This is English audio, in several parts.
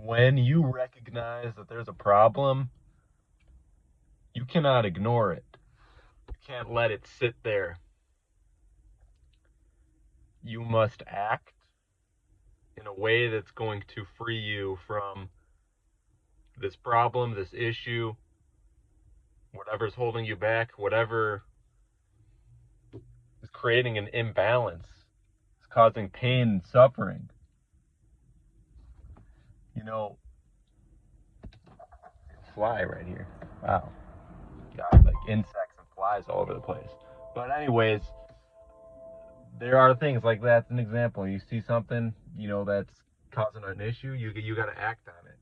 When you recognize that there's a problem, you cannot ignore it. You can't let it sit there. You must act in a way that's going to free you from this problem, this issue, whatever's holding you back, whatever is creating an imbalance, is causing pain and suffering. You know, fly right here. Wow. Got like insects and flies all over the place. But anyways, there are things like that's an example. You see something, that's causing an issue, you got to act on it.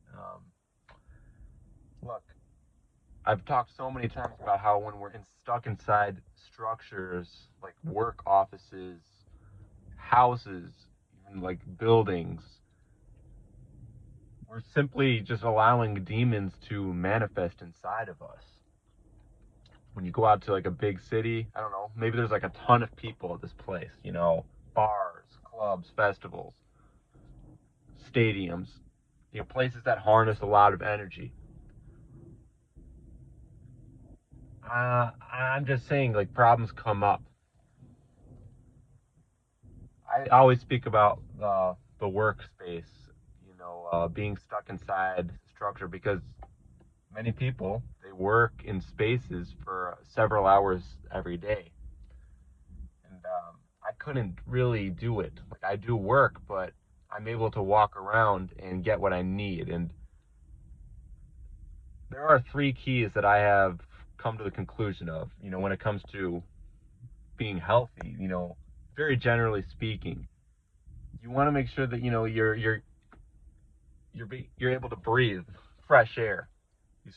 Look, I've talked so many times about how when we're stuck inside structures like work offices, houses, even like buildings, we're simply just allowing demons to manifest inside of us. When you go out to like a big city, I don't know, maybe there's like a ton of people at this place, bars, clubs, festivals, stadiums, places that harness a lot of energy. I'm just saying, like, problems come up. I always speak about the workspace, being stuck inside structure because many people they work in spaces for several hours every day, and I couldn't really do it. Like I do work, but I'm able to walk around and get what I need. And there are three keys that I have come to the conclusion of, when it comes to being healthy, very generally speaking. You want to make sure that you're able to breathe fresh air.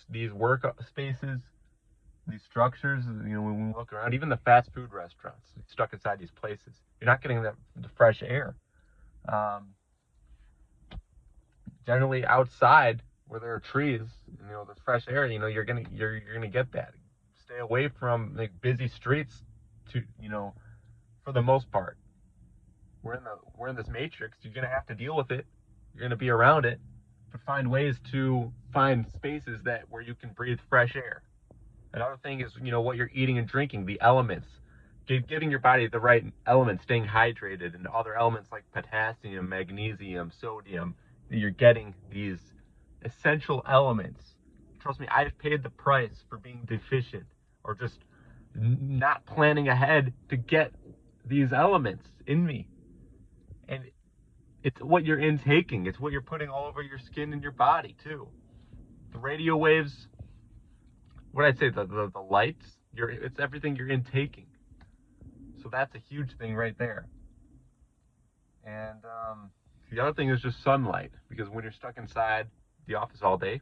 These work spaces, these structures, when we look around, even the fast food restaurants, stuck inside these places, you're not getting the fresh air. Generally outside where there are trees, there's fresh air, you're gonna get that. Stay away from like busy streets for the most part. We're in this matrix. You're gonna have to deal with it. You're gonna be around it, but find ways to find spaces where you can breathe fresh air. Another thing is what you're eating and drinking, the elements, giving your body the right elements, staying hydrated, and other elements like potassium, magnesium, sodium. You're getting these essential elements. Trust me, I've paid the price for being deficient or just not planning ahead to get these elements in me. And it's what you're intaking. It's what you're putting all over your skin and your body too. The radio waves, what I'd say, the lights, it's everything you're intaking. So that's a huge thing right there. And the other thing is just sunlight, because when you're stuck inside the office all day,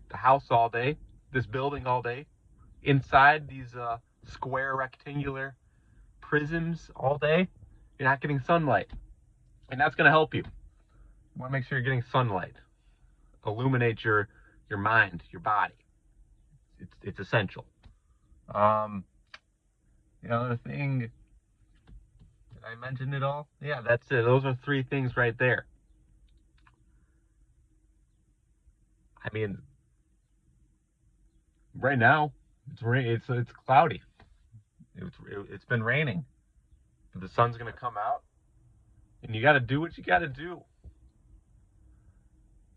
the house all day, this building all day, inside these square rectangular prisms all day, you're not getting sunlight. And that's going to help you. You want to make sure you're getting sunlight. Illuminate your mind, your body. It's essential. The other thing, did I mention it all? Yeah, that's it. Those are three things right there. I mean, right now it's cloudy. It's been raining. The sun's gonna come out, and you got to do what you got to do.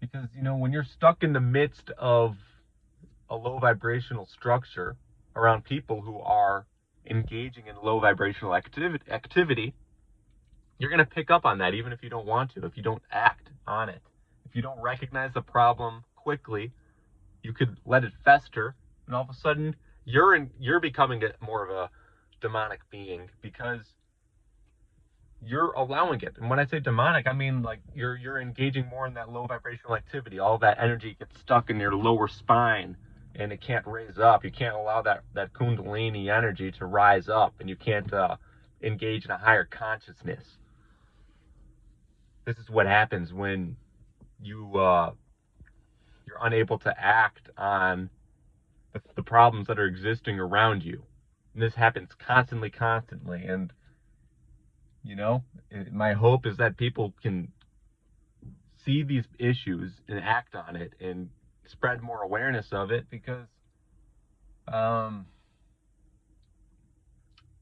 Because when you're stuck in the midst of a low vibrational structure around people who are engaging in low vibrational activity, you're going to pick up on that even if you don't want to, if you don't act on it. If you don't recognize the problem quickly, you could let it fester, and all of a sudden you're becoming more of a demonic being because you're allowing it. And when I say demonic, I mean like you're engaging more in that low vibrational activity. All that energy gets stuck in your lower spine and it can't raise up. You can't allow that kundalini energy to rise up, and you can't engage in a higher consciousness. This is what happens when you're unable to act on the problems that are existing around you. And this happens constantly. And my hope is that people can see these issues and act on it and spread more awareness of it, because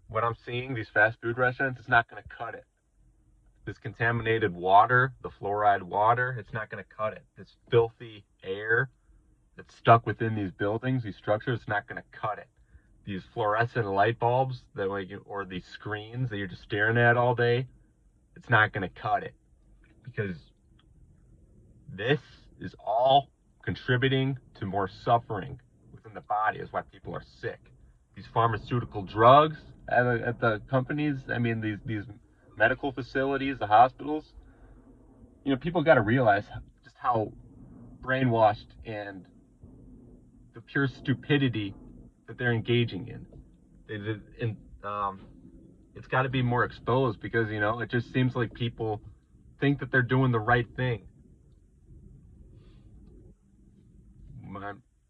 what I'm seeing, these fast food restaurants, it's not going to cut it. This contaminated water, the fluoride water, it's not going to cut it. This filthy air that's stuck within these buildings, these structures, it's not going to cut it. These fluorescent light bulbs that or these screens that you're just staring at all day, it's not going to cut it, because this is all contributing to more suffering within the body. Is why people are sick. These pharmaceutical drugs at the companies, I mean, these medical facilities, the hospitals, people got to realize just how brainwashed and the pure stupidity that they're engaging in. It's got to be more exposed, because it just seems like people think that they're doing the right thing,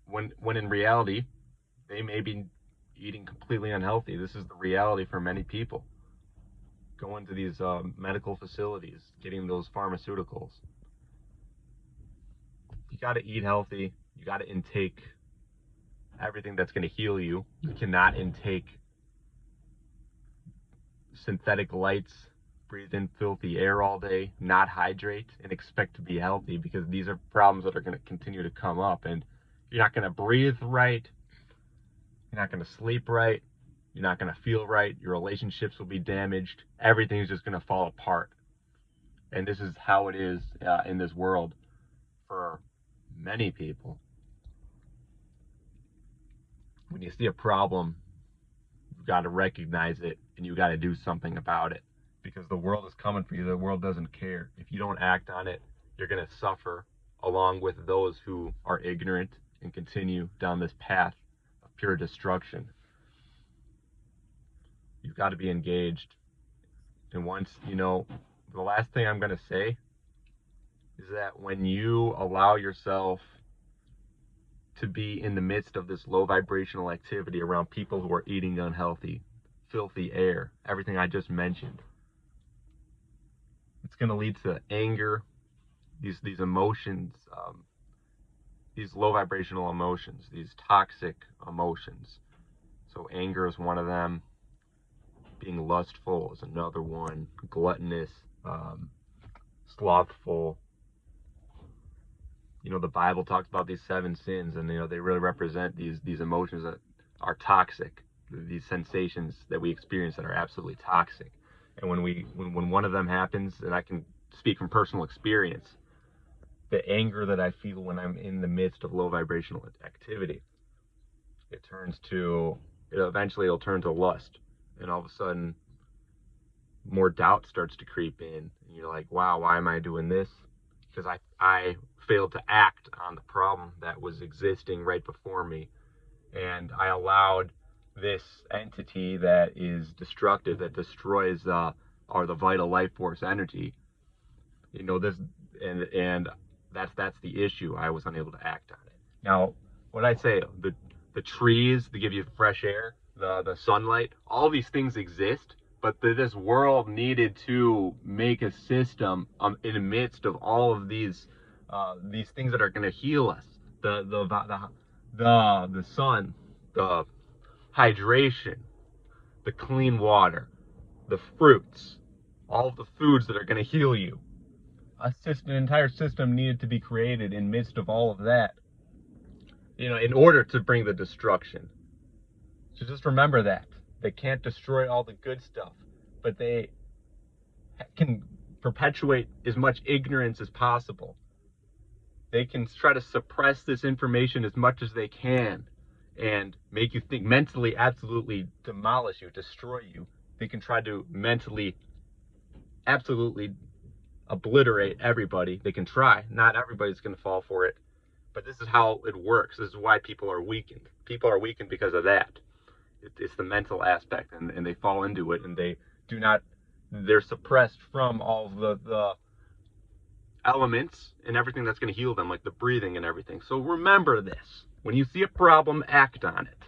when in reality they may be eating completely unhealthy. This is the reality for many people, going to these medical facilities, getting those pharmaceuticals. You got to eat healthy. You got to intake everything that's going to heal you. You cannot intake synthetic lights, breathe in filthy air all day, not hydrate, and expect to be healthy, because these are problems that are going to continue to come up. And you're not going to breathe right. You're not going to sleep right. You're not going to feel right. Your relationships will be damaged. Everything is just going to fall apart. And this is how it is in this world for many people. When you see a problem, you've got to recognize it, and you got to do something about it, because the world is coming for you. The world doesn't care. If you don't act on it, you're going to suffer along with those who are ignorant and continue down this path of pure destruction. You've got to be engaged. And once, the last thing I'm going to say is that when you allow yourself to be in the midst of this low vibrational activity around people who are eating unhealthy, filthy air, everything I just mentioned, it's going to lead to anger, these emotions, these low vibrational emotions, these toxic emotions. So anger is one of them. Being lustful is another one. Gluttonous, slothful. The Bible talks about these 7 sins, and they really represent these emotions that are toxic, these sensations that we experience that are absolutely toxic. And when one of them happens, and I can speak from personal experience, the anger that I feel when I'm in the midst of low vibrational activity, eventually it'll turn to lust. And all of a sudden, more doubt starts to creep in. And you're like, wow, why am I doing this? Because I failed to act on the problem that was existing right before me. And I allowed this entity that is destructive, that destroys the vital life force energy. And that's the issue. I was unable to act on it. Now, what I say, the trees to give you fresh air, the sunlight, all these things exist, but this world needed to make a system in the midst of all of these things that are going to heal us. The sun, the hydration, the clean water, the fruits, all of the foods that are going to heal you. An entire system needed to be created in midst of all of that, in order to bring the destruction. So just remember that. They can't destroy all the good stuff, but they can perpetuate as much ignorance as possible. They can try to suppress this information as much as they can and make you think, mentally absolutely demolish you, destroy you. They can try to mentally absolutely obliterate everybody. They can try. Not everybody's going to fall for it, but this is how it works. This is why people are weakened. People are weakened because of that. It's the mental aspect, and they fall into it, and they're suppressed from all the elements and everything that's going to heal them, like the breathing and everything. So remember this. When you see a problem, act on it.